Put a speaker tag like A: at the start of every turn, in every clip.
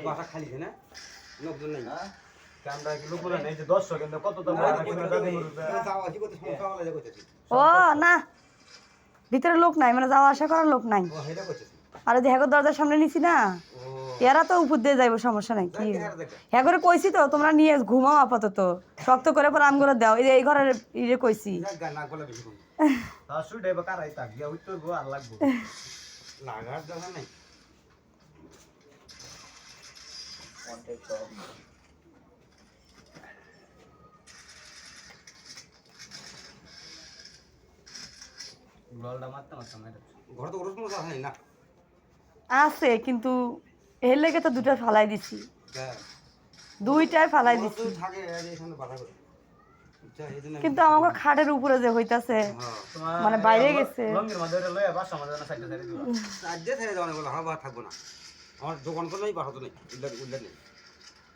A: বাসা খালি না লোকজন নাই
B: আমরা কি লোকগুলো নেই যে 10 কিন্তু কত দাম
C: ও না ভিতরে লোক নাই মানে যাওয়া আসা করার লোক নাই আর যে হ্যাগর দরজার সামনে নিছি না এরা তো উপর দিয়ে যাইবো সমস্যা নাই কি হ্যাগরে কইছি তো তোমরা নিয়ে ঘুমাও আপাতত শক্ত করে পর আমগুলো দাও এই ঘরের ইরে কইছি
B: শুটে বা কারাই তাক গিয়া উত্তর গো আর লাগবো
A: লাগার দরকার নাই
B: গোলটা মারতে মারতাম এটা
A: ঘরে তো ওরকম কোনো কথা নেই না
C: আছে কিন্তু এর লেগে তো দুটো ফালাই দিছি দুইটাই ফালাই দিছি
A: থাকে এখানে বাধা করে
C: কিন্তু আমাকে খাটের উপরে যে হইতাছে মানে বাইরে গেছে
B: রঙের মধ্যে লইয়া বাসা আমাদের না সাইডে সাইডে দিবা
A: সাইডে ছেড়ে দাও না বলে হাওয়া থাকবো না আমার দোকান করে নাই বাসা তো নেই উল্লেখ নেই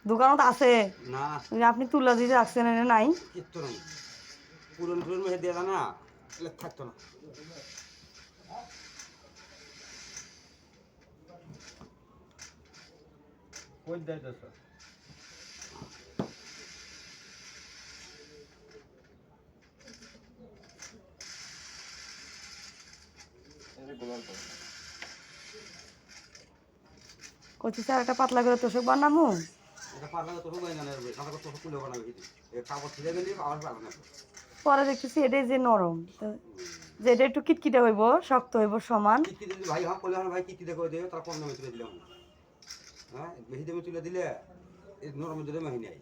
C: দোকানত আছে
A: না
C: আপনি তুলা দিতে রাখছেন এনে নাই
A: কিচ্ছু নাই পুরন মেহে দিয়ে না থাকতো না
B: কই যাইতেছ
C: কচি স্যার একটা পাতলা করে তোষক বানামু
A: এটা পারলে তো হয় না রে কাটা তো তুলে বানাবে এই কাপড় ছিঁড়ে গেলে আবার পারবে না
C: পরে দেখতেছি এটাই যে নরম যে এটা একটু কিটকিটে হইব শক্ত হইব সমান
A: কিটকি দিলে ভাই হ্যাঁ বলে ভাই কিটকি দেখো দিও তার কম দামে তুলে দিলাম হ্যাঁ বেশি দামে তুলে দিলে এই নরম দিলে মাহি নাই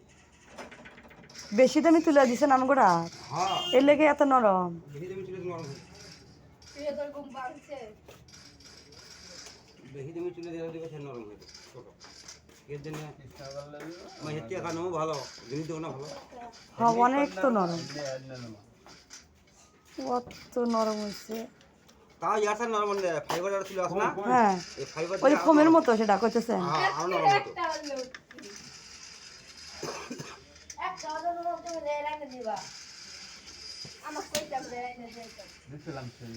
C: বেশি দামি তুলে দিছেন আমগোড়া
A: হ্যাঁ
C: এর লেগে এত নরম
A: বেশি দামে তুলে নরম হয় বেশি দামে তুলে দিলে দেখো সে নরম হয় ছোট এর জন্য মাহি কে খানো ভালো জিনিস দেবো না ভালো
C: হ্যাঁ অনেক তো নরম কত নরম হয়েছে
A: তাও ইয়ার নরম ফাইবার আর ছিল না
C: হ্যাঁ
A: এই ফাইবার
C: ওই ফোমের মতো সেটা কইতেছেন
A: হ্যাঁ আর নরম হতো
B: দিছিলাম সেই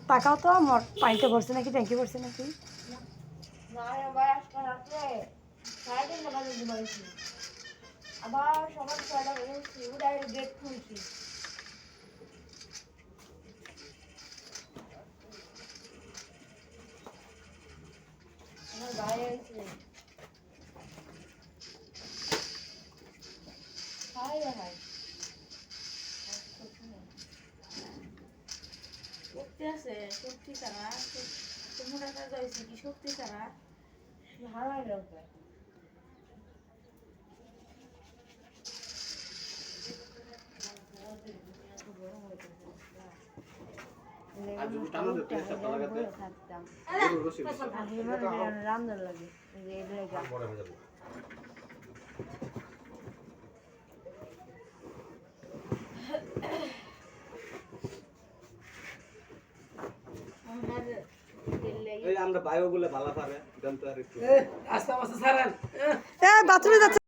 C: টাকাও তো আমার পানিতে ভরছে নাকি ট্যাঙ্কি ভরছে নাকি
D: আবার সবার ছয়টা বেরোচ্ছি ওটা গেট খুলছি আমার ভাই আছে হাই হাই শক্তি আছে শক্তি ছাড়া তোমরা কাজ হয়েছে কি শক্তি ছাড়া হারাই রাখবে রান্নার লাগে
B: আমরা বায়ুগুলো ভালো পারে জানতে আর একটু
C: বাথরুমে যাচ্ছে